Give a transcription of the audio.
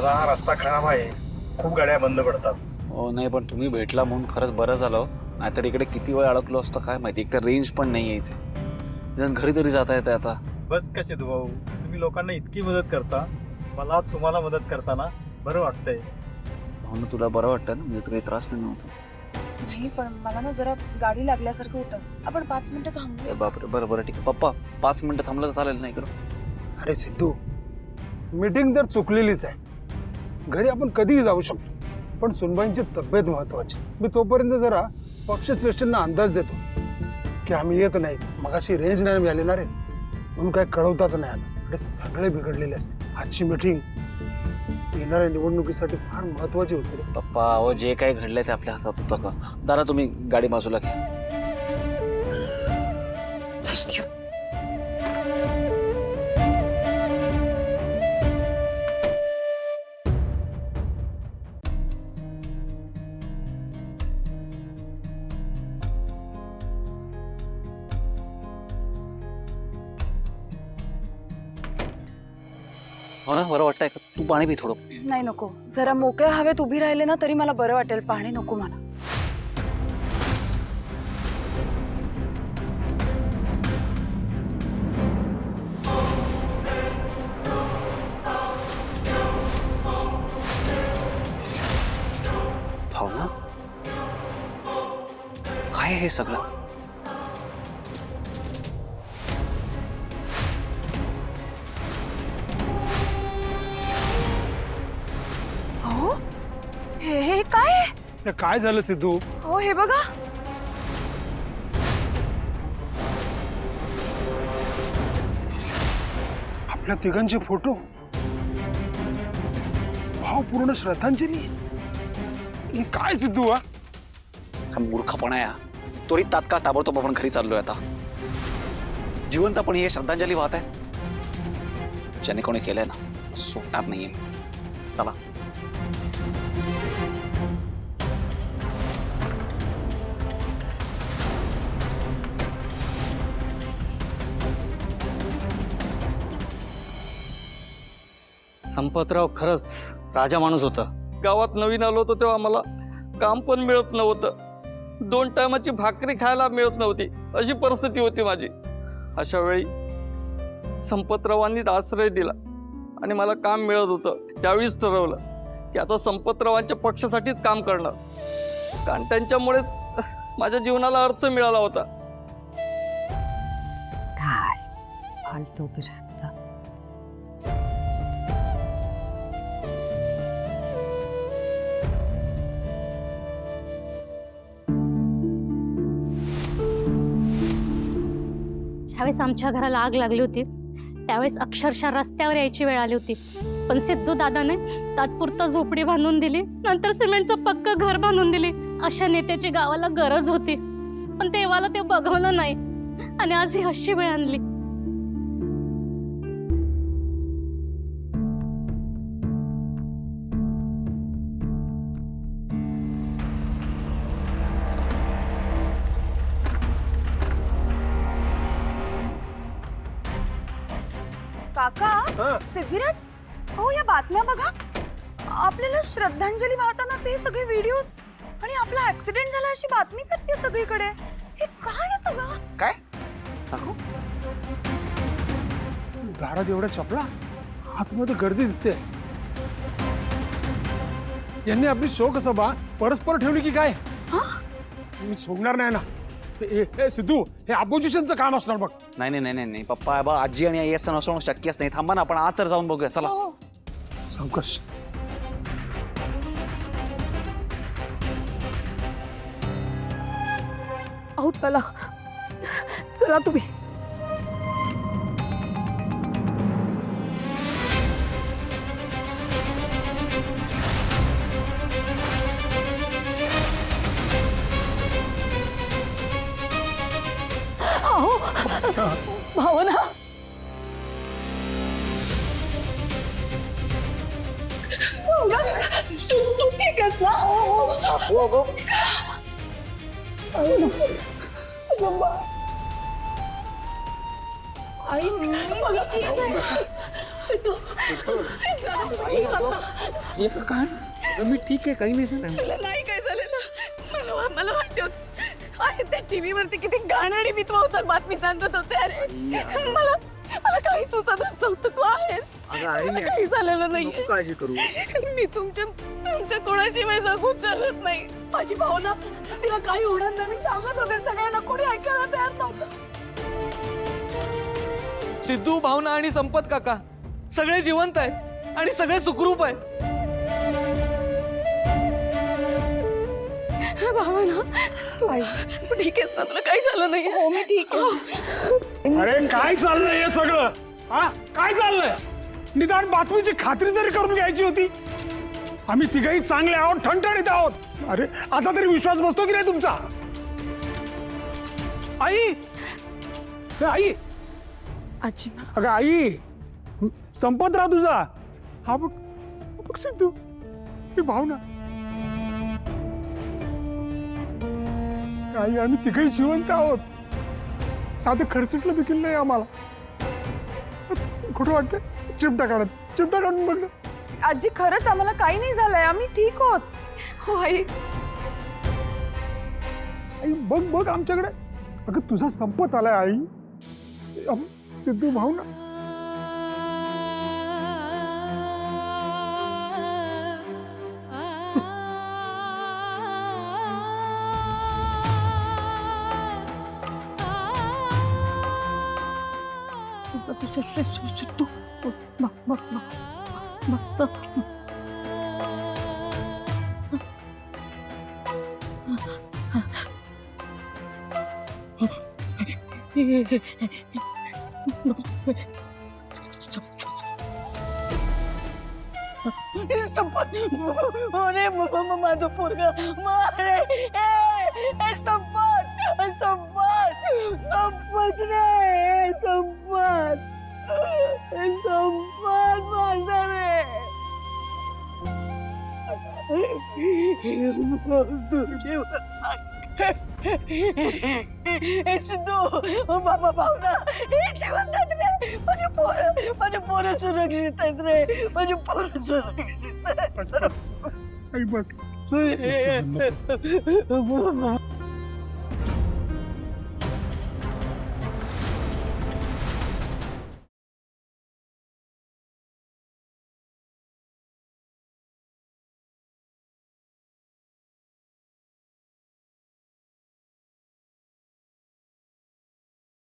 दादा हा रस्ता खराब आहे, खूप गाड्या बंद पडतात. हो नाही, पण तुम्ही भेटला म्हणून खरंच बरं झालं. नाहीतर इकडे किती वेळ अडकलो असतं काय माहिती. एक तर रेंज पण नाही आहे इथे. निदान घरी तरी जाता येतं आता. बस कसे तू भाऊ, तुम्ही लोकांना इतकी मदत करता, मला तुम्हाला मदत करताना बरं वाटतंय. म्हणून तुला बरं वाटतं ना, म्हणजे काही त्रास नाही नव्हता. नाही पण मला ना जरा गाडी लागल्यासारखं होतं. आपण 5 मिनिटं थांबूया. बापरे, बरं बरं ठीक आहे. पप्पा 5 मिनिटं थांबलं तर चालेल नाही इकडं. अरे सिद्धू, मीटिंग तर चुकलेलीच आहे. घरी आपण कधीही जाऊ शकतो, पण सुनबाईंची तब्येत महत्वाची. मी तोपर्यंत जरा पक्षश्रेष्ठींना अंदाज देतो की आम्ही येत नाही. मगाशी रेंज नाही मिळाली ना रे, म्हणून काय कळवताच नाही आलं. अरे सगळे बिघडलेले असते. आजची मीटिंग येणाऱ्या निवडणुकीसाठी फार महत्वाची होती रे. पप्पा अहो, जे काही घडलंय ते आपल्या हातात होतं का. दादा तुम्ही गाडी बाजूला घ्या. थँक्यू. हो ना, बरं वाटतंय का. तू पाणी पी थोडं. नाही नको. जरा मोकळ्या हवेत उभी राहिले ना तरी मला बरं वाटेल. पाणी नको मला. हो ना, काय हे सगळं. हो हे काय आहे? हे काय झालं सिद्धू? हो हे बघा. आपल्या तिघांचे फोटो, भावपूर्ण श्रद्धांजली. हे काय सिद्धू? हा मूर्खपणा आहे हा. त्वरित तात्काळ ताबडतोब आपण घरी चाललोय आता. जिवंतपणी हे श्रद्धांजली वाहत आहे. ज्याने कोणी केलंय ना, सोडणार नाहीये. चला. संपतराव खरंच राजा माणूस होता. गावात नवीन आलो होतो तेव्हा मला काम पण मिळत नव्हतं. 2 टायमाची भाकरी खायला मिळत नव्हती, अशी परिस्थिती होती माझी. अशा वेळी संपतरावांनी आश्रय दिला आणि मला काम मिळत होतं. त्यावेळीच ठरवलं की आता संपतरावांच्या पक्षासाठीच काम करणार, कारण त्यांच्यामुळेच माझ्या जीवनाला अर्थ मिळाला होता. काय फालतू राहता. ज्यावेळेस आमच्या घराला आग लागली होती त्यावेळेस अक्षरशः रस्त्यावर यायची वेळ आली होती. पण सिद्धू दादाने तात्पुरतं झोपडी बांधून दिली, नंतर सिमेंटचं पक्क घर बांधून दिली. अशा नेत्याची गावाला गरज होती, पण देवाला ते बघवलं नाही आणि आज ही अशी वेळ आणली. काका, सिद्धिराज, हो या बातम्या बघा. आपल्याला श्रद्धांजली वाहतानाचे हे सगळे व्हिडिओज आणि आपला ऍक्सिडेंट झाला अशी बातमी करते सगळीकडे. हे काय आहे सगळं? काय दाखव. दारात एवढ्या चपला, आतमध्ये गर्दी दिसते. यांनी आपली शोकसभा परस्पर ठेवली की काय? मी सोडणार नाही ना. सिद्धू, हे अपोजिशनचं काम असणार बघ. नाही नाही नाही नाही पप्पा, बा आजी आणि आई असं नसणं शक्यच नाही. थांबा ना, आपण आत तर जाऊन बघूया. चला. सावकाश. अहो चला चला तुम्ही. भावना, तू ठीक आहेस ना? आई, मला ठीक आहे. मी ठीक आहे, काही नाही झालं. तुला नाही काय झालेलं. मला माहिती होत. अरे त्या टीव्ही वरती किती घाणेरडी विध्वंसक बातमी सांगत होते. अरे मला काही सुचतच नव्हतं. तू आहेस. अगं आई, मला काही झालेलं नाही. नको काळजी करू. मी तुमच्या कोणाशिवाय जगू शकत नाही. माझी भावना, तिला काही होणार नाही मी सांगत होते सगळ्यांना. कोणी ऐकायला तयार नव्हतं. सिद्धू, भावना आणि संपत काका सगळे जिवंत आहेत आणि सगळे सुखरूप आहेत. भावना, तू ठीक आहेस ना? तुला काही झालं नाही? हो, मी ठीक आहे. अरे काय चाललंय हे सगळं? हा, काय चाललंय? निदान बातमीची खात्री तरी करून घ्यायची होती. आम्ही तिघही चांगले आहोत, ठणठणीत आहोत. अरे आता तरी विश्वास बसतो की नाही तुमचा? आई, ए, आई, आजी, अगं आई, संपत राहा तुझा. हा बघ, बघ सिद्धू, ही भावना. आई, आम्ही तिघही जिवंत आहोत. साधं खर्चटलं देखील नाही आम्हाला. कुठं वाटतंय? चिमटा काढून बघ. आजी, खरंच आम्हाला काही नाही झालंय. आम्ही ठीक आहोत. हो आई. आई बघ आमच्याकडे. अगं तुझा संपत आलाय आई. सिद्धू, भावना. संपत. अरे माझं पोरग. संपत रे. संपत माझा रे. सिद्धू, बाबा, भावना हे जीवन रे. माझे पोरं सुरक्षित आहेत रे. माझे पोरं सुरक्षित आहेत. आई बस.